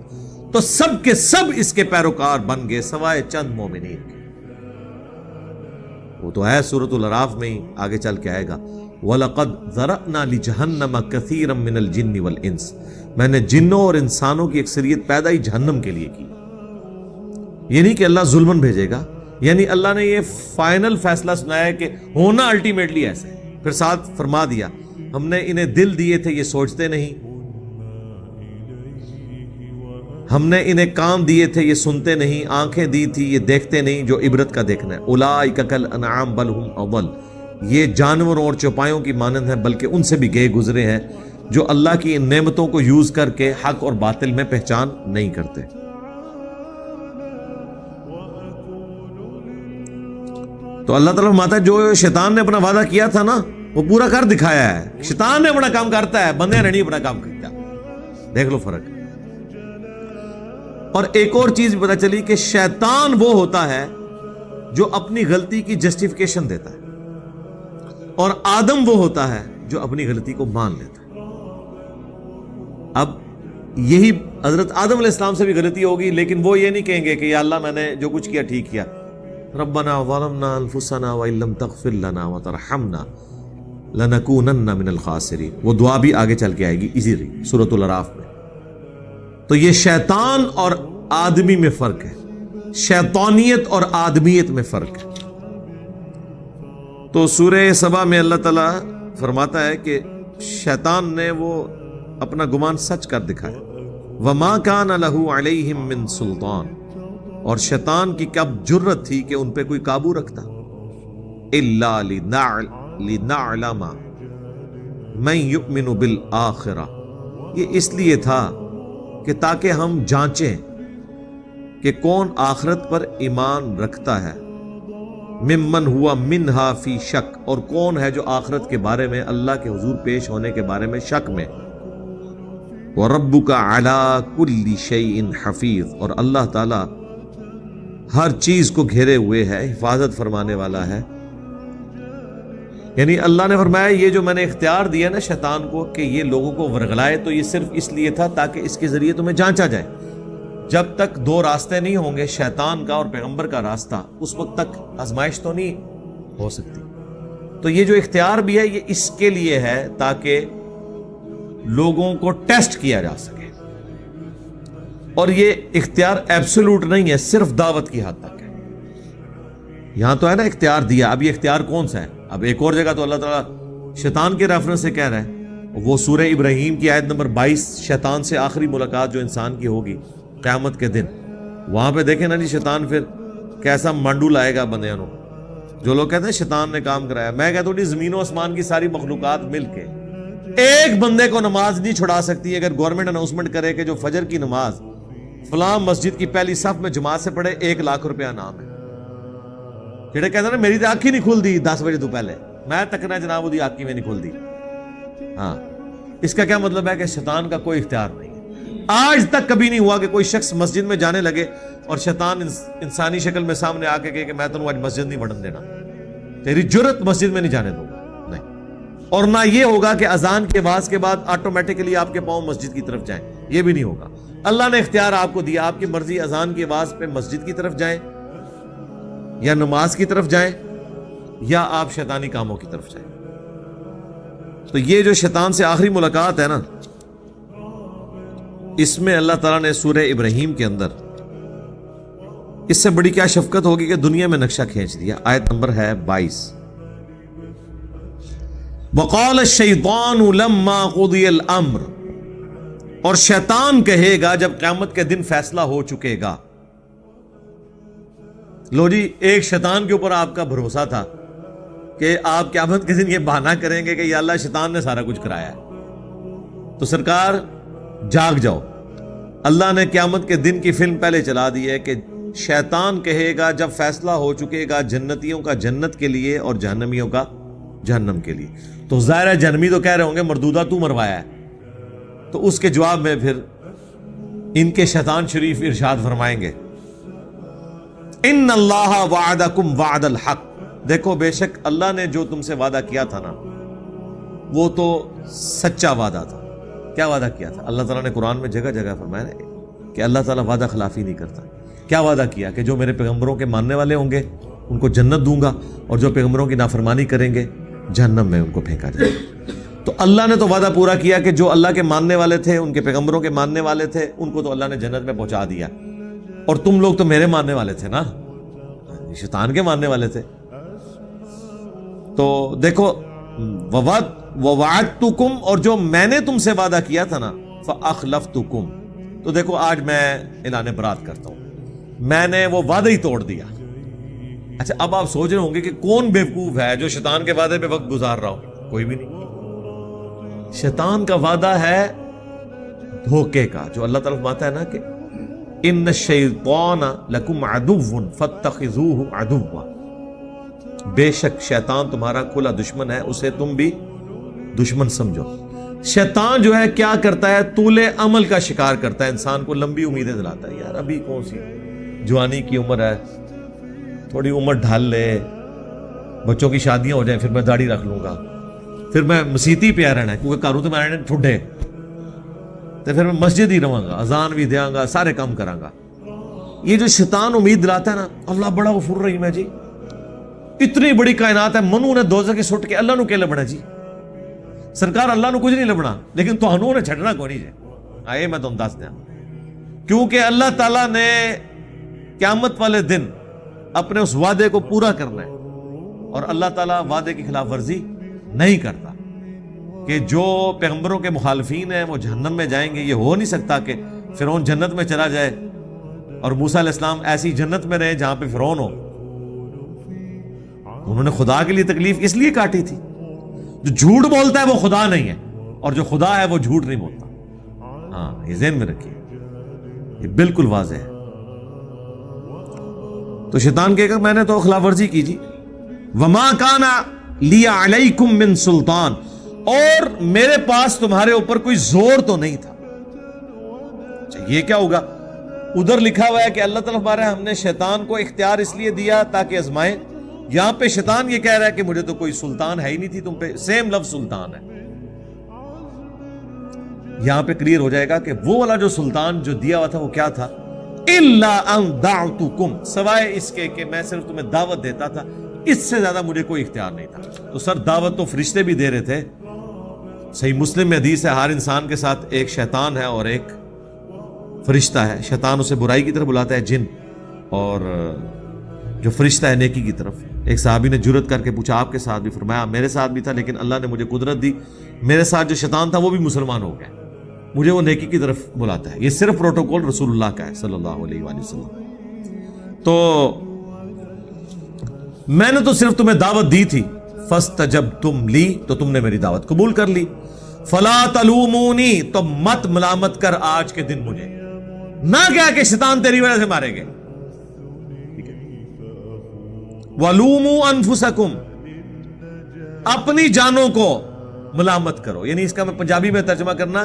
تو سب کے سب اس کے پیروکار بن گئے سوائے چند مومنین کے. وہ تو ہے سورۃ الاعراف میں ہی، آگے چل کے آئے گا. وَلَقَدْ ذَرَأْنَا لِجَهَنَّمَ كَثِيرًا مِّنَ الْجِنِّ وَالْإِنسِ، میں نے جنوں اور انسانوں کی اکثریت پیدا ہی جہنم کے لیے کی. یہ نہیں کہ اللہ ظلمن بھیجے گا، یعنی اللہ نے یہ فائنل فیصلہ سنایا ہے کہ ہونا الٹیمیٹلی ایسے. پھر ساتھ فرما دیا ہم نے انہیں دل دیے تھے یہ سوچتے نہیں، ہم نے انہیں کان دیے تھے یہ سنتے نہیں، آنکھیں دی تھی یہ دیکھتے نہیں جو عبرت کا دیکھنا ہے. اولئک کالانعام بل ہم اضل، یہ جانوروں اور چوپایوں کی مانند ہیں بلکہ ان سے بھی گئے گزرے ہیں جو اللہ کی ان نعمتوں کو یوز کر کے حق اور باطل میں پہچان نہیں کرتے. تو اللہ تعالیٰ فرماتا ہے جو شیطان نے اپنا وعدہ کیا تھا نا وہ پورا کر دکھایا ہے. شیطان نے اپنا کام کرتا ہے، بندے نے نہیں اپنا کام کرتا. دیکھ لو فرق. اور ایک اور چیز بھی پتہ چلی کہ شیطان وہ ہوتا ہے جو اپنی غلطی کی جسٹیفیکیشن دیتا ہے، اور آدم وہ ہوتا ہے جو اپنی غلطی کو مان لیتا ہے. اب یہی حضرت آدم علیہ السلام سے بھی غلطی ہوگی، لیکن وہ یہ نہیں کہیں گے کہ یا اللہ میں نے جو کچھ کیا ٹھیک کیا. ربنا ظلمنا انفسنا وان لم تغفر لنا وترحمنا لنکونن من الخاسرین. وہ دعا بھی آگے چل کے آئے گی اسی سورۃ الاعراف میں. تو یہ شیطان اور آدمی میں فرق ہے، شیطانیت اور آدمیت میں فرق ہے. تو سورہ سبا میں اللہ تعالیٰ فرماتا ہے کہ شیطان نے وہ اپنا گمان سچ کر دکھایا. وما کان لہ علیہم من سلطان، اور شیطان کی کب جرت تھی کہ ان پہ کوئی قابو رکھتا. الا لنعلم من یؤمن بالآخرہ، یہ اس لیے تھا کہ تاکہ ہم جانچیں کہ کون آخرت پر ایمان رکھتا ہے. ممن ہوا منہا فی شک، اور کون ہے جو آخرت کے بارے میں اللہ کے حضور پیش ہونے کے بارے میں شک میں. وَرَبُّكَ عَلَىٰ كُلِّ شَيْءٍ حَفِيظٌ، اور اللہ تعالی ہر چیز کو گھیرے ہوئے ہے، حفاظت فرمانے والا ہے. یعنی اللہ نے فرمایا یہ جو میں نے اختیار دیا نا شیطان کو کہ یہ لوگوں کو ورغلائے، تو یہ صرف اس لیے تھا تاکہ اس کے ذریعے تمہیں جانچا جائے. جب تک دو راستے نہیں ہوں گے، شیطان کا اور پیغمبر کا راستہ، اس وقت تک آزمائش تو نہیں ہو سکتی. تو یہ جو اختیار بھی ہے یہ اس کے لیے ہے تاکہ لوگوں کو ٹیسٹ کیا جا سکے. اور یہ اختیار ایبسولوٹ نہیں ہے، صرف دعوت کی حد تک ہے. یہاں تو ہے نا اختیار دیا، اب یہ اختیار کون سا ہے؟ اب ایک اور جگہ تو اللہ تعالیٰ شیطان کے ریفرنس سے کہہ رہا ہے، وہ سورہ ابراہیم کی آیت نمبر 22، شیطان سے آخری ملاقات جو انسان کی ہوگی قیامت کے دن. وہاں پہ دیکھیں نا جی شیطان پھر کیسا مانڈو لائے گا بندیاں نو. جو لوگ کہتے ہیں شیطان نے کام کرایا، میں کہتا ہوں جی زمین و آسمان کی ساری مخلوقات مل کے ایک بندے کو نماز نہیں چھڑا سکتی. اگر گورنمنٹ اناؤنسمنٹ کرے کہ جو فجر کی نماز فلاں مسجد کی پہلی صف میں جماعت سے پڑھے 1 لاکھ روپیہ انعام ہے. جڑے کہتے ہیں نا میری تو آنکھ ہی نہیں کھل دی 10 بجے تو پہلے، میں تکنا جناب وہ آنکھ ہی میں نہیں کھل دی. ہاں اس کا کیا مطلب ہے کہ شیطان کا کوئی اختیار نہیں ہے. آج تک کبھی نہیں ہوا کہ کوئی شخص مسجد میں جانے لگے اور شیطان انسانی شکل میں سامنے آ کے کہے کہ میں تمہیں آج مسجد نہیں بڑھن دینا، تیری جرت مسجد میں نہیں جانے دوں گا، نہیں۔ اور نہ یہ ہوگا کہ اذان کے آواز کے بعد آٹومیٹکلی آپ کے پاؤں مسجد کی طرف جائیں، یہ بھی نہیں ہوگا۔ اللہ نے اختیار آپ کو دیا، آپ کی مرضی اذان کی آواز پہ مسجد کی طرف جائیں یا نماز کی طرف جائیں یا آپ شیطانی کاموں کی طرف جائیں۔ تو یہ جو شیطان سے آخری ملاقات ہے نا، اس میں اللہ تعالیٰ نے سورہ ابراہیم کے اندر اس سے بڑی کیا شفقت ہوگی کہ دنیا میں نقشہ کھینچ دیا۔ آیت نمبر ہے 22، وقال الشیطان لما قضی الامر، اور شیطان کہے گا جب قیامت کے دن فیصلہ ہو چکے گا۔ لو جی، ایک شیطان کے اوپر آپ کا بھروسہ تھا کہ آپ قیامت کے دن یہ بہانہ کریں گے کہ یا اللہ شیطان نے سارا کچھ کرایا ہے، تو سرکار جاگ جاؤ۔ اللہ نے قیامت کے دن کی فلم پہلے چلا دی ہے کہ شیطان کہے گا جب فیصلہ ہو چکے گا جنتیوں کا جنت کے لیے اور جہنمیوں کا جہنم کے لیے، تو ظاہر ہے جہنمی تو کہہ رہے ہوں گے مردودہ تو مروایا ہے، تو اس کے جواب میں پھر ان کے شیطان شریف ارشاد فرمائیں گے ان اللہ وعدکم وعد الحق، دیکھو بے شک اللہ نے جو تم سے وعدہ کیا تھا نا وہ تو سچا وعدہ تھا۔ کیا وعدہ کیا تھا؟ اللہ تعالیٰ نے قرآن میں جگہ جگہ فرمایا کہ اللہ تعالیٰ وعدہ خلافی نہیں کرتا۔ کیا وعدہ کیا کہ جو میرے پیغمبروں کے ماننے والے ہوں گے ان کو جنت دوں گا، اور جو پیغمبروں کی نافرمانی کریں گے جہنم میں ان کو پھینکا جائے گا۔ تو اللہ نے تو وعدہ پورا کیا کہ جو اللہ کے ماننے والے تھے، ان کے پیغمبروں کے ماننے والے تھے، ان کو تو اللہ نے جنت میں پہنچا دیا، اور تم لوگ تو میرے ماننے والے تھے نا، شیطان کے ماننے والے تھے۔ تو دیکھو وَوَعَدْتُكُمْ، اور جو میں نے تم سے وعدہ کیا تھا نا فَأَخْلَفْتُكُمْ، تو دیکھو آج میں اعلان برات کرتا ہوں، میں نے وہ وعدہ ہی توڑ دیا۔ اچھا اب آپ سوچ رہے ہوں گے کہ کون بیوقوف ہے جو شیطان کے وعدے پہ وقت گزار رہا ہو؟ کوئی بھی نہیں۔ شیطان کا وعدہ ہے دھوکے کا، جو اللہ تعالیٰ فرماتا ہے نا کہ ان الشیطان لکم عدو فاتخذوہ عدوا، بے شک شیطان تمہارا کھلا دشمن ہے، اسے تم بھی دشمن سمجھو۔ شیطان جو ہے کیا کرتا ہے؟ طول عمل کا شکار کرتا ہے، انسان کو لمبی امیدیں دلاتا ہے، یار ابھی کون سی جوانی کی عمر ہے، تھوڑی عمر ڈھال لے، بچوں کی شادیاں ہو جائیں، پھر میں داڑھی رکھ لوں گا، پھر میں مسیتی پہ رہنا ہے کیونکہ کارو تو میں رہنے ٹھڈے، تو پھر میں مسجد ہی رہوں گا، اذان بھی دیاں گا، سارے کام کراں گا۔ یہ جو شیطان امید دلاتا ہے نا، اللہ بڑا غفور رحیم ہے جی، اتنی بڑی کائنات ہے، منو نے دوزخ کی سٹ کے اللہ نو کہ لبنا جی، سرکار اللہ نو کچھ نہیں لبنا، لیکن تہانوں نے چھڑنا کوئی نہیں جی، آئے میں تم دس دیا، کیونکہ اللہ تعالیٰ نے قیامت والے دن اپنے اس وعدے کو پورا کرنا ہے، اور اللہ تعالیٰ وعدے کی خلاف ورزی نہیں کرتا کہ جو پیغمبروں کے مخالفین ہیں وہ جہنم میں جائیں گے۔ یہ ہو نہیں سکتا کہ فرعون جنت میں چلا جائے اور موسیٰ علیہ السلام ایسی جنت میں رہے جہاں پہ فرعون ہو۔ انہوں نے خدا کے لیے تکلیف اس لیے کاٹی تھی۔ جو جھوٹ بولتا ہے وہ خدا نہیں ہے، اور جو خدا ہے وہ جھوٹ نہیں بولتا۔ ہاں یہ ذہن میں رکھیے، یہ بالکل واضح ہے۔ تو شیطان کہے گا میں نے تو خلاف ورزی کی جی، وما کان لی علیکم من سلطان، اور میرے پاس تمہارے اوپر کوئی زور تو نہیں تھا۔ یہ کیا ہوگا؟ ادھر لکھا ہوا ہے کہ اللہ تعالیٰ بارے ہم نے شیطان کو اختیار اس لیے دیا تاکہ آزمائے، یہاں پہ شیطان یہ کہہ رہا ہے کہ مجھے تو کوئی سلطان ہے ہی نہیں تھی تم پہ، سیم لفظ سلطان ہے۔ یہاں پہ کلیئر ہو جائے گا کہ وہ والا جو سلطان جو دیا ہوا تھا وہ کیا تھا؟ الا ان دعوتکم، سوائے اس کے کہ میں صرف تمہیں دعوت دیتا تھا، اس سے زیادہ مجھے کوئی اختیار نہیں تھا۔ تو سر دعوت تو فرشتے بھی دے رہے تھے، صحیح مسلم میں حدیث ہے ہر انسان کے ساتھ ایک شیطان ہے اور ایک فرشتہ ہے۔ شیطان اسے برائی کی طرف بلاتا ہے جن، اور جو فرشتہ ہے نیکی کی طرف۔ ایک صحابی نے جرت کر کے پوچھا آپ کے ساتھ بھی؟ فرمایا میرے ساتھ بھی تھا، لیکن اللہ نے مجھے قدرت دی، میرے ساتھ جو شیطان تھا وہ بھی مسلمان ہو گیا، مجھے وہ نیکی کی طرف بلاتا ہے۔ یہ صرف پروٹوکول رسول اللہ کا ہے صلی اللہ علیہ وآلہ وسلم۔ تو میں نے تو صرف تمہیں دعوت دی تھی، فاستجبتم لی، تو تم نے میری دعوت قبول کر لی، فلا تلومونی، تو مت ملامت کر آج کے دن مجھے، نہ کیا کہ شیطان تیری وجہ سے مارے گئے، وَلُومُوا أَنفُسَكُمْ، اپنی جانوں کو ملامت کرو۔ یعنی اس کا میں پنجابی میں ترجمہ کرنا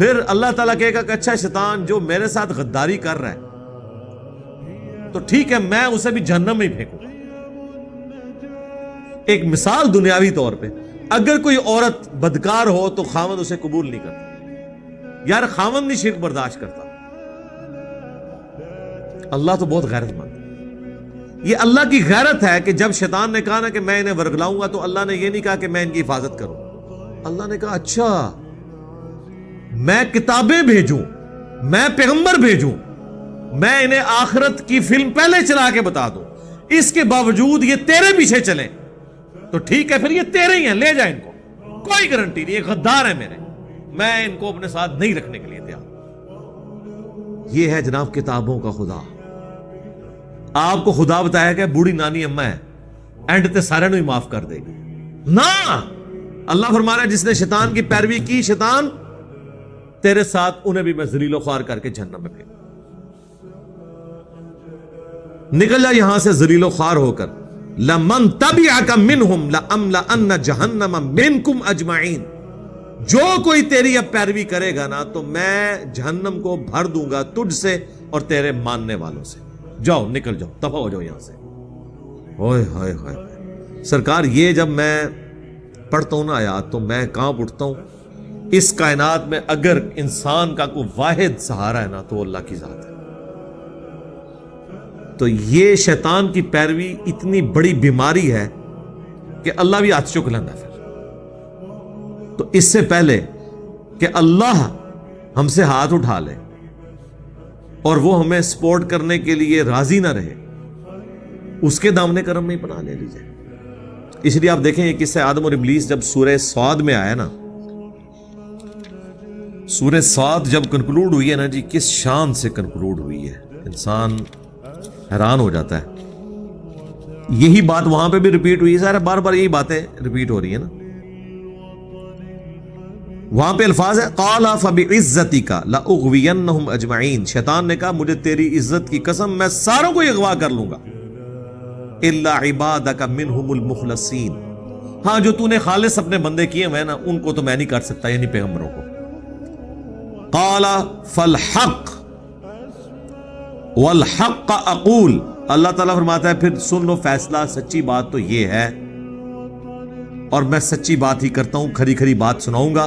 پھر اللہ تعالیٰ کہے گا کہ اچھا شیطان جو میرے ساتھ غداری کر رہا ہے تو ٹھیک ہے، میں اسے بھی جہنم میں ہی پھینکوں گا۔ ایک مثال دنیاوی طور پہ، اگر کوئی عورت بدکار ہو تو خاوند اسے قبول نہیں کرتا، یار خاوند نہیں شرک برداشت کرتا، اللہ تو بہت غیرت مند ہے۔ یہ اللہ کی غیرت ہے کہ جب شیطان نے کہا نا کہ میں انہیں ورگلاؤں گا تو اللہ نے یہ نہیں کہا کہ میں ان کی حفاظت کروں، اللہ نے کہا اچھا میں کتابیں بھیجوں، میں پیغمبر بھیجوں، میں انہیں آخرت کی فلم پہلے چلا کے بتا دوں، اس کے باوجود یہ تیرے پیچھے چلیں تو ٹھیک ہے، پھر یہ تیرے ہی ہیں، لے جائیں ان کو، کوئی گارنٹی نہیں، یہ غدار ہے میرے، میں ان کو اپنے ساتھ نہیں رکھنے کے لیے تیار۔ یہ ہے جناب کتابوں کا خدا۔ آپ کو خدا بتایا کہ بوڑھی نانی اماں ہے، اینڈ تے سارے نو ہی معاف کر دے گی، نہ، اللہ فرما رہا ہے جس نے شیطان کی پیروی کی، شیطان تیرے ساتھ انہیں بھی میں ذلیل و خوار کر کے جہنم میں پھینکوں، نکل جا یہاں سے ذلیل و خوار ہو کر۔ لمن تبعک منہم لأملأن جہنم منکم اجمعین، جو کوئی تیری اب پیروی کرے گا نا تو میں جہنم کو بھر دوں گا تجھ سے اور تیرے ماننے والوں سے، جاؤ نکل جاؤ، دفع ہو جاؤ یہاں سے۔ ہوئے ہوئے ہوئے سرکار، یہ جب میں پڑھتا ہوں نا آیات تو میں کانپ اٹھتا ہوں۔ اس کائنات میں اگر انسان کا کوئی واحد سہارا ہے نا تو وہ اللہ کی ذات ہے۔ تو یہ شیطان کی پیروی اتنی بڑی بیماری ہے کہ اللہ بھی ہاتھ چک لینا پھر۔ تو اس سے پہلے کہ اللہ ہم سے ہاتھ اٹھا لے اور وہ ہمیں سپورٹ کرنے کے لیے راضی نہ رہے، اس کے دامن کرم میں ہی پناہ لے لیجئے۔ اس لیے آپ دیکھیں یہ قصہ آدم اور ابلیس جب سورہ صاد میں آیا نا، سورہ صاد جب کنکلوڈ ہوئی ہے نا جی، کس شان سے کنکلوڈ ہوئی ہے، انسان حیران ہو جاتا ہے۔ یہی بات وہاں پہ بھی ریپیٹ ہوئی ہے، سارے بار بار یہی باتیں ریپیٹ ہو رہی ہیں نا۔ وہاں پہ الفاظ ہے قال فبعزتک لاغوینہم اجمعین، شیطان نے کہا مجھے تیری عزت کی قسم میں ساروں کو اغوا کر لوں گا، الا عبادک منہم المخلصین، ہاں جو تو نے خالص اپنے بندے کیے ہوئے نا ان کو تو میں نہیں کر سکتا، یعنی پیغمبروں کو۔ قال فالحق والحق اقول، اللہ تعالیٰ فرماتا ہے پھر سن لو فیصلہ، سچی بات تو یہ ہے اور میں سچی بات ہی کرتا ہوں، کھری کھری بات سناؤں گا۔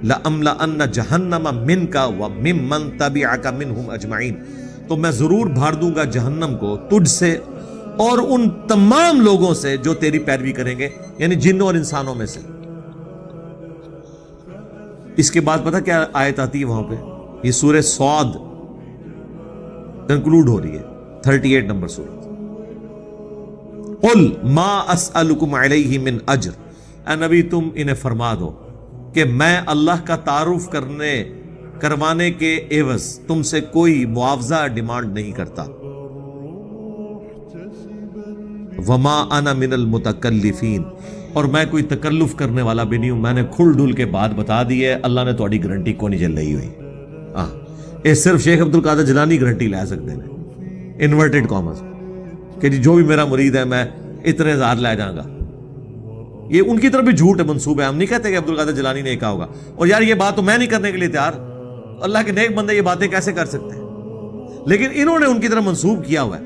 لَأَمْلَأَنَّ جَهَنَّمَ مِنْكَ وَمِمَّنْ تَبِعَكَ مِنْهُمْ أَجْمَعِينَ، تو میں ضرور بھار دوں گا جہنم کو تجھ سے اور ان تمام لوگوں سے جو تیری پیروی کریں گے، یعنی جنوں اور انسانوں میں سے۔ اس کے بعد پتہ کیا آیت آتی ہے وہاں پہ، یہ سورہ صاد کنکلوڈ ہو رہی ہے، 38 نمبر سورۃ۔ قل ما اسألکم علیہ من اجر، اے نبی تم انہیں فرما دو کہ میں اللہ کا تعارف کروانے کے عوض تم سے کوئی معاوضہ ڈیمانڈ نہیں کرتا۔ وما انا من المتکلفین، اور میں کوئی تکلف کرنے والا بھی نہیں ہوں، میں نے کھل ڈل کے بات بتا دی ہے، اللہ نے تھوڑی گارنٹی کو نہیں چل رہی ہوئی۔ یہ صرف شیخ عبد القادر جیلانی گارنٹی لے سکتے ہیں، انورٹڈ کامرس، کہ جی جو بھی میرا مرید ہے میں اتنے ہزار لے جاؤں گا۔ یہ ان کی طرف بھی جھوٹ ہے، منصوب ہے، ہم نہیں کہتے کہ عبد القادر جیلانی نے کہا ہوگا، اور یار یہ بات تو میں نہیں کرنے کے لیے تیار، اللہ کے نیک بندے یہ باتیں کیسے کر سکتے ہیں، لیکن انہوں نے ان کی طرف منسوب کیا ہوا ہے۔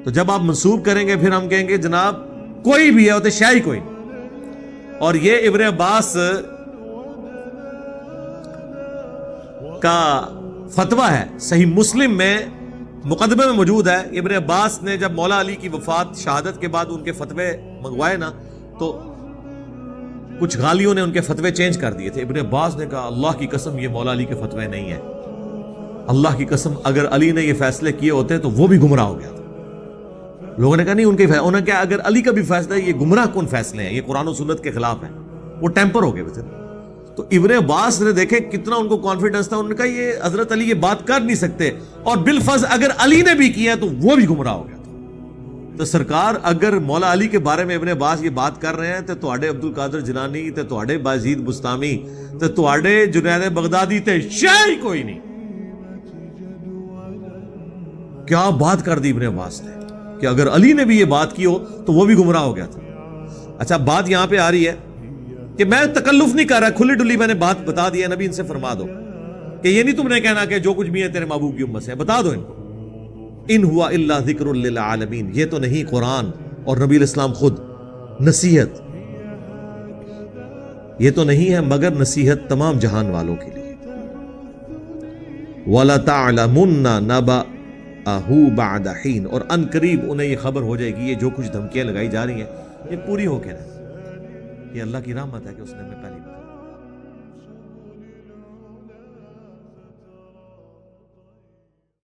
تو جب آپ منسوب کریں گے پھر ہم کہیں گے جناب کوئی بھی ہے ہوتے شاہی کوئی نہیں۔ اور یہ ابن عباس کا فتویٰ ہے، صحیح مسلم میں مقدمے میں موجود ہے۔ ابن عباس نے جب مولا علی کی وفات شہادت کے بعد ان کے فتوے منگوائے نا تو کچھ غالیوں نے ان کے فتوے چینج کر دیے تھے۔ ابن عباس نے کہا اللہ کی قسم یہ مولا علی کے فتوے نہیں ہیں، اللہ کی قسم اگر علی نے یہ فیصلے کیے ہوتے تو وہ بھی گمراہ ہو گیا تھا۔ لوگوں نے کہا نہیں ان کے انہوں نے کہا اگر علی کا بھی فیصلہ ہے یہ گمراہ کون فیصلے ہیں، یہ قرآن و سنت کے خلاف ہیں، وہ ٹیمپر ہو گئے تھے۔ تو ابن عباس نے دیکھے کتنا ان کو کانفیڈنس تھا، انہوں نے کہا یہ حضرت علی یہ بات کر نہیں سکتے، اور بالفرض اگر علی نے بھی کیا تو وہ بھی گمراہ ہو گیا تھا۔ تو سرکار اگر مولا علی کے بارے میں ابن عباس یہ بات کر رہے ہیں تو تواڈے عبد القادر جیلانی تے تواڈے بایزید بستامی تے تواڈے جنید بغدادی تے شے کوئی نہیں۔ کیا بات کر دی ابن عباس نے کہ اگر علی نے بھی یہ بات کی ہو تو وہ بھی گمراہ ہو گیا تھا۔ اچھا بات یہاں پہ آ رہی ہے کہ میں تکلف نہیں کر رہا، کھلی ڈلی میں نے بات بتا دی ہے، نبی ان سے فرما دو کہ یہ نہیں تم نے کہنا کہ جو کچھ بھی ہے تیرے محبوب کی امت سے، بتا دو ان کو ان ہوا الا ذکر للعالمین، یہ تو نہیں قرآن اور نبی الاسلام خود نصیحت، یہ تو نہیں ہے مگر نصیحت تمام جہان والوں کے لیے۔ وَلَتَعْلَمُنَّ نَبَأَهُ بَعْدَ حِينٍ، اور ان قریب انہیں یہ خبر ہو جائے گی یہ جو کچھ دھمکیاں لگائی جا رہی ہیں یہ پوری ہو کے رہے، یہ اللہ کی رحمت ہے کہ اس نے ہمیں پہلے